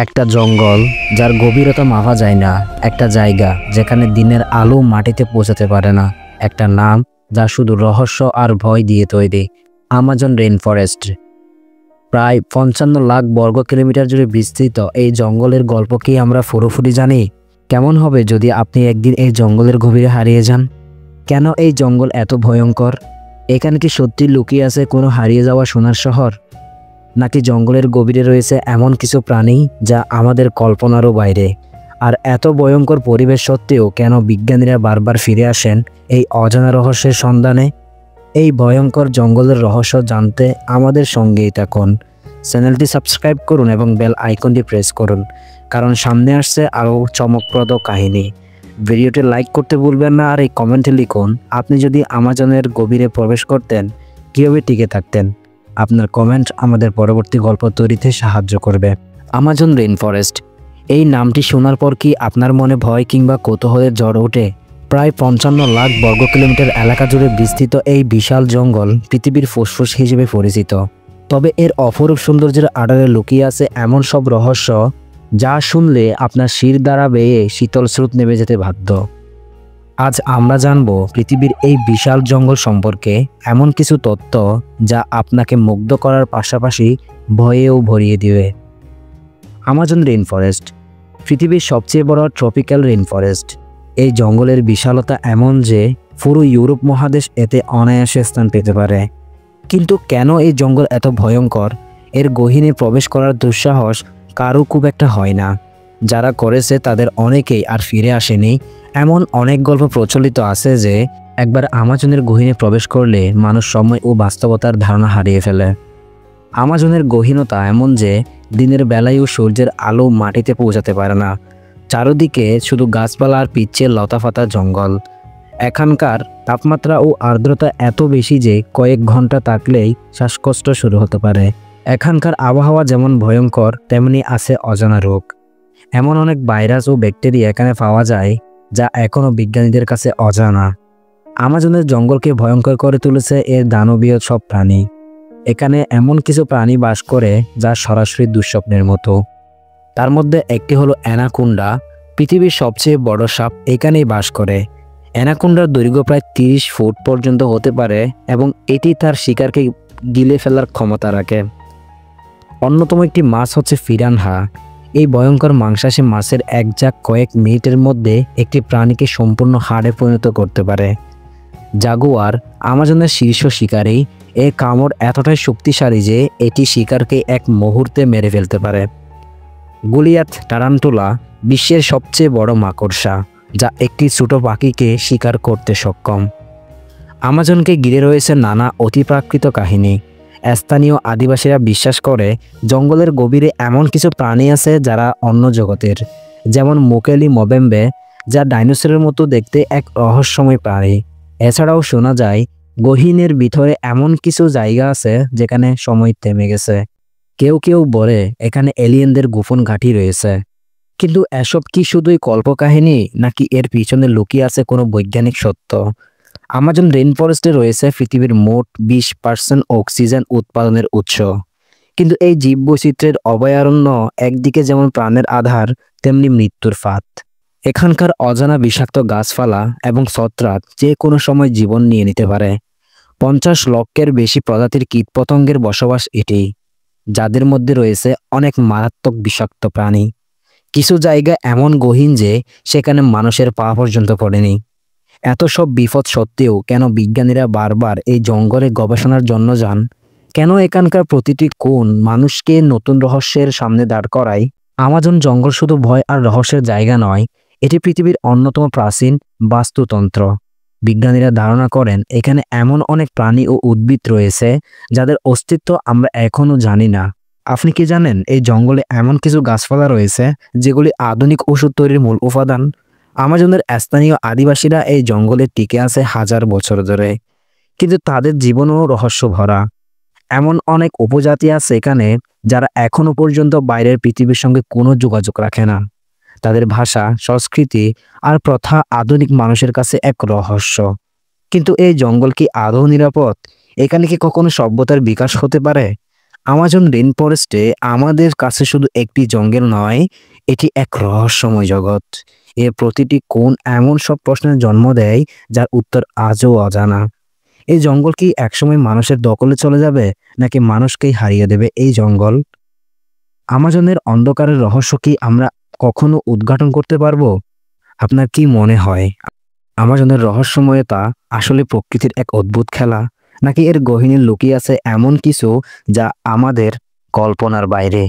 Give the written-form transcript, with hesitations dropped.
একটা জঙ্গল যার গভীরতা মাপা যায় না, একটা জায়গা যেখানে দিনের আলো মাটিতে পৌঁছাতে পারে না, একটা নাম যা শুধু রহস্য আর ভয় দিয়ে তৈরি, আমাজন রেইন ফরেস্ট। প্রায় ৫৫ লাখ বর্গ কিলোমিটার জুড়ে বিস্তৃত এই জঙ্গলের গল্প কি আমরা পুরোপুরি জানি? কেমন হবে যদি আপনি একদিন এই জঙ্গলের গভীরে হারিয়ে যান? কেন এই জঙ্গল এত ভয়ঙ্কর? এখানে কি সত্যি লুকিয়ে আছে কোনো হারিয়ে যাওয়া সোনার শহর, নাকি জঙ্গলের গভীরে রয়েছে এমন কিছু প্রাণী যা আমাদের কল্পনারও বাইরে? আর এত ভয়ঙ্কর পরিবেশ সত্ত্বেও কেন বিজ্ঞানীরা বারবার ফিরে আসেন এই অজানা রহস্যের সন্ধানে? এই ভয়ঙ্কর জঙ্গলের রহস্য জানতে আমাদের সঙ্গেই থাকুন। চ্যানেলটি সাবস্ক্রাইব করুন এবং বেল আইকনটি প্রেস করুন, কারণ সামনে আসছে আরও চমকপ্রদ কাহিনী। ভিডিওটি লাইক করতে ভুলবেন না, আর এই কমেন্টে লিখুন আপনি যদি আমাজনের গভীরে প্রবেশ করতেন কীভাবে টিকে থাকতেন। আপনার কমেন্ট আমাদের পরবর্তী গল্প তৈরিতে সাহায্য করবে। আমাজন রেইন ফরেস্ট, এই নামটি শোনার পর কি আপনার মনে ভয় কিংবা কৌতূহলের ঝড় ওঠে? প্রায় ৫৫ লাখ বর্গ কিলোমিটার এলাকা জুড়ে বিস্তৃত এই বিশাল জঙ্গল পৃথিবীর ফুসফুস হিসেবে পরিচিত। তবে এর অপরূপ সৌন্দর্যের আড়ালে লুকিয়ে আছে এমন সব রহস্য যা শুনলে আপনার শির দ্বারা বেয়ে শীতল স্রোত নেমে যেতে বাধ্য। আজ আমরা জানব পৃথিবীর এই বিশাল জঙ্গল সম্পর্কে এমন কিছু তথ্য যা আপনাকে মুগ্ধ করার পাশাপাশি ভয়েও ভরিয়ে দিবে। আমাজন রেইন ফরেস্ট পৃথিবীর সবচেয়ে বড় ট্রপিক্যাল রেইন ফরেস্ট। এই জঙ্গলের বিশালতা এমন যে পুরো ইউরোপ মহাদেশ এতে অনায়াসে স্থান পেতে পারে। কিন্তু কেন এই জঙ্গল এত ভয়ঙ্কর? এর গহীনে প্রবেশ করার দুঃসাহস কারও খুব একটা হয় না। যারা করেছে তাদের অনেকেই আর ফিরে আসেনি। এমন অনেক গল্প প্রচলিত আছে যে একবার আমাজনের গহীনে প্রবেশ করলে মানুষ সময় ও বাস্তবতার ধারণা হারিয়ে ফেলে। আমাজনের গহীনতা এমন যে দিনের বেলায়ও সূর্যের আলো মাটিতে পৌঁছাতে পারে না। চারদিকে শুধু গাছপালা আর পিচ্ছিল লতাপাতা জঙ্গল। এখানকার তাপমাত্রা ও আর্দ্রতা এত বেশি যে কয়েক ঘন্টা থাকলেই শ্বাসকষ্ট শুরু হতে পারে। এখানকার আবহাওয়া যেমন ভয়ঙ্কর, তেমনি আছে অজানা রোগ। এমন অনেক ভাইরাস ও ব্যাকটেরিয়া এখানে পাওয়া যায় যা এখনও বিজ্ঞানীদের কাছে অজানা। আমাজনের জঙ্গলকে ভয়ঙ্কর করে তুলেছে এর দানবীয় সব প্রাণী। এখানে এমন কিছু প্রাণী বাস করে যা সরাসরি দুঃস্বপ্নের মতো। তার মধ্যে একটি হলো অ্যানাকোন্ডা। পৃথিবীর সবচেয়ে বড় সাপ এখানেই বাস করে। অ্যানাকোন্ডার দৈর্ঘ্য প্রায় ৩০ ফুট পর্যন্ত হতে পারে এবং এটি তার শিকারকে গিলে ফেলার ক্ষমতা রাখে। অন্যতম একটি মাছ হচ্ছে পিরানহা। এই ভয়ঙ্কর মাংসাশী মাছের এক ঝাঁক কয়েক মিনিটের মধ্যে একটি প্রাণীকে সম্পূর্ণ হাড়ে পরিণত করতে পারে। জাগুয়ার আমাজনের শীর্ষ শিকারী। এর কামড় এতটাই শক্তিশালী যে এটি শিকারকে এক মুহূর্তে মেরে ফেলতে পারে। গুলিয়াথ টারান্টুলা বিশ্বের সবচেয়ে বড় মাকড়সা, যা একটি ছোট পাখিকে শিকার করতে সক্ষম। আমাজনকে ঘিরে রয়েছে নানা অতিপ্রাকৃত কাহিনী। স্থানীয় আদিবাসীরা বিশ্বাস করে জঙ্গলের গভীরে এমন কিছু প্রাণী আছে যারা অন্য জগতের, যেমন মোকেলি মবেম্বে, যা ডাইনোসরের মতো দেখতে এক রহস্যময় প্রাণী। এছাড়াও শোনা যায় গহীনের ভিতরে এমন কিছু জায়গা আছে যেখানে সময় থেমে গেছে। কেউ কেউ বলে এখানে এলিয়েনদের গোপন ঘাঁটি রয়েছে। কিন্তু এসব কি শুধুই কল্পকাহিনী, নাকি এর পিছনে লুকিয়ে আছে কোনো বৈজ্ঞানিক সত্য? আমাজন রেইন ফরেস্টে রয়েছে পৃথিবীর মোট 20% অক্সিজেন উৎপাদনের উৎস। কিন্তু এই জীববৈচিত্র্যের অভয়ারণ্য একদিকে যেমন প্রাণের আধার, তেমনি মৃত্যুর ফাঁদ। এখানকার অজানা বিষাক্ত গাছপালা এবং ছত্রাক যে কোনো সময় জীবন নিয়ে নিতে পারে। 50 লক্ষের বেশি প্রজাতির কীটপতঙ্গের বসবাস এটি, যাদের মধ্যে রয়েছে অনেক মারাত্মক বিষাক্ত প্রাণী। কিছু জায়গা এমন গহীন যে সেখানে মানুষের পা পর্যন্ত পড়েনি। এত সব বিপদ সত্ত্বেও কেন বিজ্ঞানীরা বারবার এই জঙ্গলে গবেষণার জন্য যান? কেন এখানকার প্রতিটি কোণ মানুষকে নতুন রহস্যের সামনে দাঁড় করায়? আমাজন জঙ্গল শুধু ভয় আর রহস্যের জায়গা নয়, এটি পৃথিবীর অন্যতম প্রাচীন বাস্তুতন্ত্র। বিজ্ঞানীরা ধারণা করেন এখানে এমন অনেক প্রাণী ও উদ্ভিদ রয়েছে যাদের অস্তিত্ব আমরা এখনও জানি না। আপনি কি জানেন এই জঙ্গলে এমন কিছু গাছপালা রয়েছে যেগুলি আধুনিক ওষুধ তৈরির মূল উপাদান? আমাজনের স্থানীয় আদিবাসীরা এই জঙ্গলে টিকে আছে হাজার বছর ধরে, কিন্তু তাদের জীবনও রহস্য ভরা। এমন অনেক উপজাতি আছে এখানে যারা এখনো পর্যন্ত বাইরের পৃথিবীর সঙ্গে কোনো যোগাযোগ রাখে না। তাদের ভাষা, সংস্কৃতি আর প্রথা আধুনিক মানুষের কাছে এক রহস্য। কিন্তু এই জঙ্গল কি আদৌ নিরাপদ? এখানে কি কখনো সভ্যতার বিকাশ হতে পারে? আমাজন রেইন ফরেস্টে আমাদের কাছে শুধু একটি জঙ্গল নয়, এটি এক রহস্যময় জগৎ। এর প্রতিটি কোণ এমন সব প্রশ্নের জন্ম দেয় যার উত্তর আজও অজানা। এই জঙ্গল কি একসময় মানুষের দখলে চলে যাবে, নাকি মানুষকেই হারিয়ে দেবে এই জঙ্গল? আমাজনের অন্ধকারের রহস্য কি আমরা কখনো উদ্ঘাটন করতে পারবো? আপনার কি মনে হয়, আমাজনের রহস্যময়তা আসলে প্রকৃতির এক অদ্ভুত খেলা, নাকি এর গহীনে লুকিয়ে আছে এমন কিছু যা আমাদের কল্পনার বাইরে?